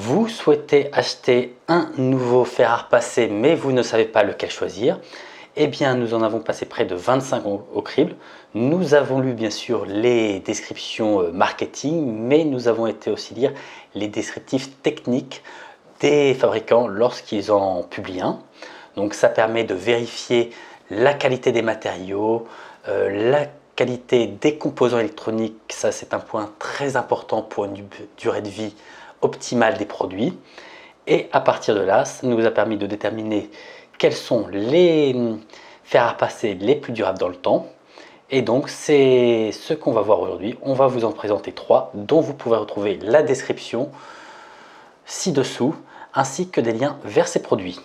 Vous souhaitez acheter un nouveau fer à repasser mais vous ne savez pas lequel choisir. Eh bien, nous en avons passé près de 25 au crible. Nous avons lu bien sûr les descriptions marketing, mais nous avons été aussi lire les descriptifs techniques des fabricants lorsqu'ils en publient un. Donc ça permet de vérifier la qualité des matériaux, la qualité des composants électroniques. Ça, c'est un point très important pour une durée de vie optimale des produits. Et à partir de là, ça nous a permis de déterminer quels sont les fers à repasser les plus durables dans le temps. Et donc c'est ce qu'on va voir aujourd'hui. On va vous en présenter 3 dont vous pouvez retrouver la description ci-dessous ainsi que des liens vers ces produits.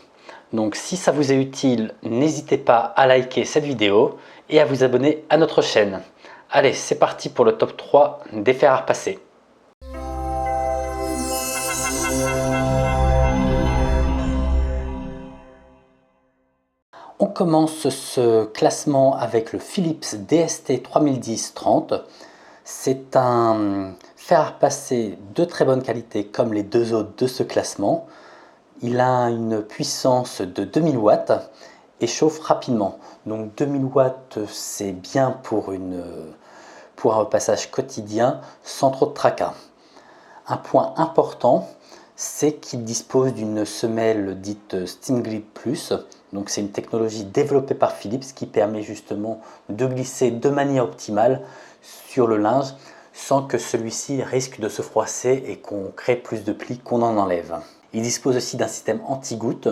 Donc si ça vous est utile, n'hésitez pas à liker cette vidéo et à vous abonner à notre chaîne. Allez, c'est parti pour le top 3 des fers à repasser. On commence ce classement avec le Philips DST 3010-30. C'est un fer à repasser de très bonne qualité comme les deux autres de ce classement. Il a une puissance de 2000 watts et chauffe rapidement. Donc 2000 watts, c'est bien pour un repassage quotidien sans trop de tracas. Un point important, c'est qu'il dispose d'une semelle dite SteamGrip Plus. Donc c'est une technologie développée par Philips qui permet justement de glisser de manière optimale sur le linge sans que celui-ci risque de se froisser et qu'on crée plus de plis qu'on en enlève. Il dispose aussi d'un système anti-goutte,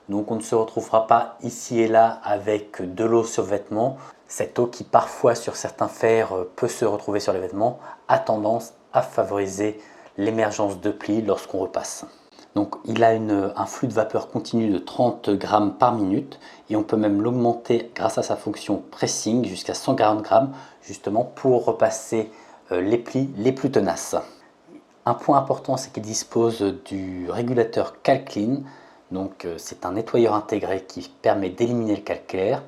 donc on ne se retrouvera pas ici et là avec de l'eau sur vêtements. Cette eau qui parfois sur certains fers peut se retrouver sur les vêtements a tendance à favoriser l'émergence de plis lorsqu'on repasse. Donc il a un flux de vapeur continu de 30 grammes par minute et on peut même l'augmenter grâce à sa fonction pressing jusqu'à 140 grammes justement pour repasser les plis les plus tenaces. Un point important, c'est qu'il dispose du régulateur CalClean. Donc c'est un nettoyeur intégré qui permet d'éliminer le calcaire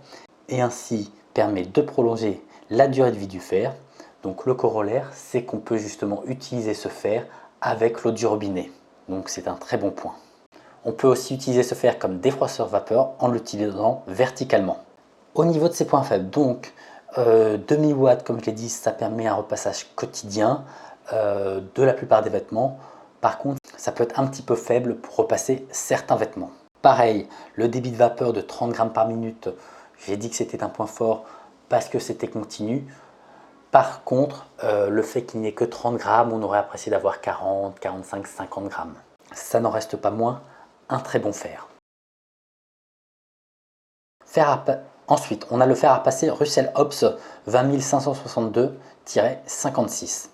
et ainsi permet de prolonger la durée de vie du fer. Donc le corollaire, c'est qu'on peut justement utiliser ce fer avec l'eau du robinet. Donc c'est un très bon point. On peut aussi utiliser ce fer comme défroisseur vapeur en l'utilisant verticalement. Au niveau de ses points faibles, donc 2000 watts, comme je l'ai dit, ça permet un repassage quotidien de la plupart des vêtements. Par contre, ça peut être un petit peu faible pour repasser certains vêtements. Pareil, le débit de vapeur de 30 grammes par minute, j'ai dit que c'était un point fort parce que c'était continu. Par contre, le fait qu'il n'y ait que 30 grammes, on aurait apprécié d'avoir 40, 45, 50 grammes. Ça n'en reste pas moins un très bon fer. Ensuite, on a le fer à repasser Russell Hobbs 20562-56.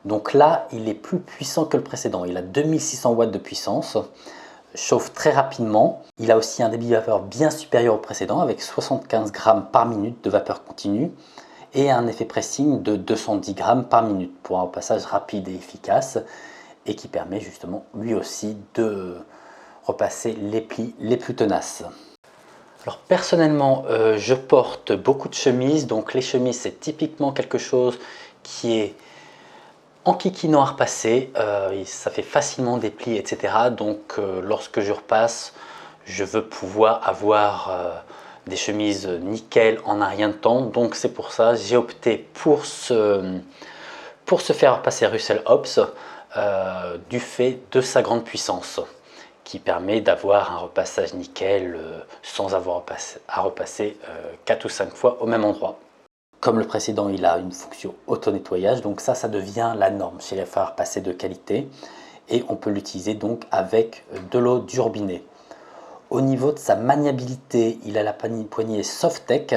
Donc là, il est plus puissant que le précédent. Il a 2600 watts de puissance, chauffe très rapidement. Il a aussi un débit de vapeur bien supérieur au précédent avec 75 grammes par minute de vapeur continue et un effet pressing de 210 grammes par minute pour un repassage rapide et efficace et qui permet justement lui aussi de repasser les plis les plus tenaces. Alors personnellement, je porte beaucoup de chemises, donc les chemises c'est typiquement quelque chose qui est enquiquinant à repasser, ça fait facilement des plis, etc. Donc lorsque je repasse, je veux pouvoir avoir des chemises nickel en un rien de temps. Donc c'est pour ça j'ai opté pour ce fer à repasser Russell Hobbs du fait de sa grande puissance qui permet d'avoir un repassage nickel sans avoir à repasser 4 ou 5 fois au même endroit. Comme le précédent, il a une fonction auto-nettoyage, donc ça devient la norme chez les fers à repasser de qualité et on peut l'utiliser donc avec de l'eau du robinet. Au niveau de sa maniabilité, il a la poignée Softtech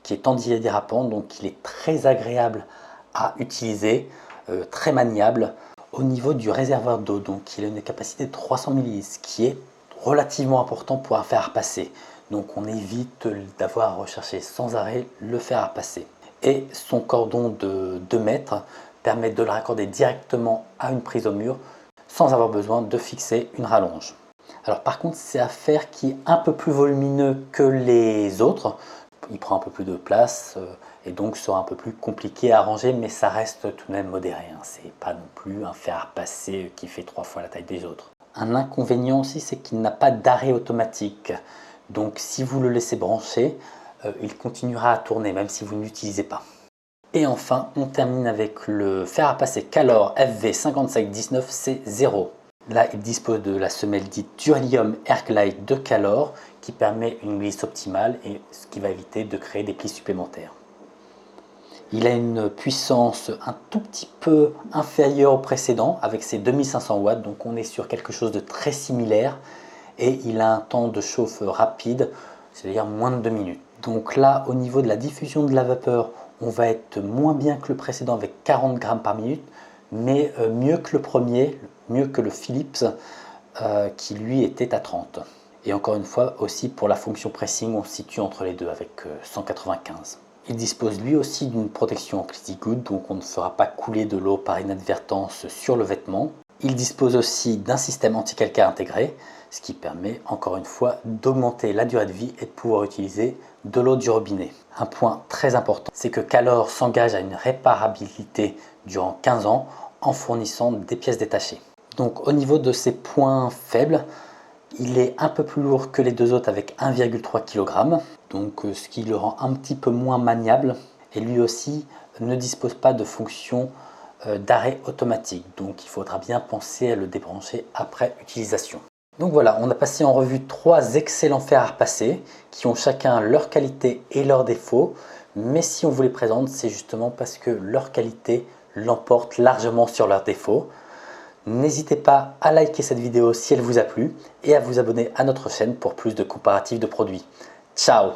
qui est antidérapante, donc il est très agréable à utiliser, très maniable. Au niveau du réservoir d'eau, donc il a une capacité de 300 ml, ce qui est relativement important pour un fer à repasser. Donc on évite d'avoir à rechercher sans arrêt le fer à repasser. Et son cordon de 2 mètres permet de le raccorder directement à une prise au mur sans avoir besoin de fixer une rallonge. Alors par contre, c'est un fer qui est un peu plus volumineux que les autres. Il prend un peu plus de place et donc sera un peu plus compliqué à ranger, mais ça reste tout de même modéré. C'est pas non plus un fer à repasser qui fait 3 fois la taille des autres. Un inconvénient aussi, c'est qu'il n'a pas d'arrêt automatique. Donc si vous le laissez brancher, il continuera à tourner même si vous ne l'utilisez pas. Et enfin, on termine avec le fer à passer Calor FV5519C0. Là, il dispose de la semelle dite Duralium Air Glide de Calor qui permet une glisse optimale et ce qui va éviter de créer des plis supplémentaires. Il a une puissance un tout petit peu inférieure au précédent avec ses 2500 watts, donc on est sur quelque chose de très similaire et il a un temps de chauffe rapide, c'est-à-dire moins de 2 minutes. Donc là, au niveau de la diffusion de la vapeur, on va être moins bien que le précédent avec 40 grammes par minute, mais mieux que le premier, mieux que le Philips qui lui était à 30. Et encore une fois, aussi pour la fonction pressing, on se situe entre les deux avec 195. Il dispose lui aussi d'une protection anti-goutte, donc on ne fera pas couler de l'eau par inadvertance sur le vêtement. Il dispose aussi d'un système anti-calcaire intégré, ce qui permet encore une fois d'augmenter la durée de vie et de pouvoir utiliser de l'eau du robinet. Un point très important, c'est que Calor s'engage à une réparabilité durant 15 ans en fournissant des pièces détachées. Donc au niveau de ses points faibles, il est un peu plus lourd que les deux autres avec 1,3 kg, donc ce qui le rend un petit peu moins maniable. Et lui aussi ne dispose pas de fonction d'arrêt automatique, donc il faudra bien penser à le débrancher après utilisation. Donc voilà, on a passé en revue 3 excellents fers à repasser qui ont chacun leur qualité et leurs défauts, mais si on vous les présente, c'est justement parce que leur qualité l'emporte largement sur leurs défauts. N'hésitez pas à liker cette vidéo si elle vous a plu et à vous abonner à notre chaîne pour plus de comparatifs de produits. Ciao!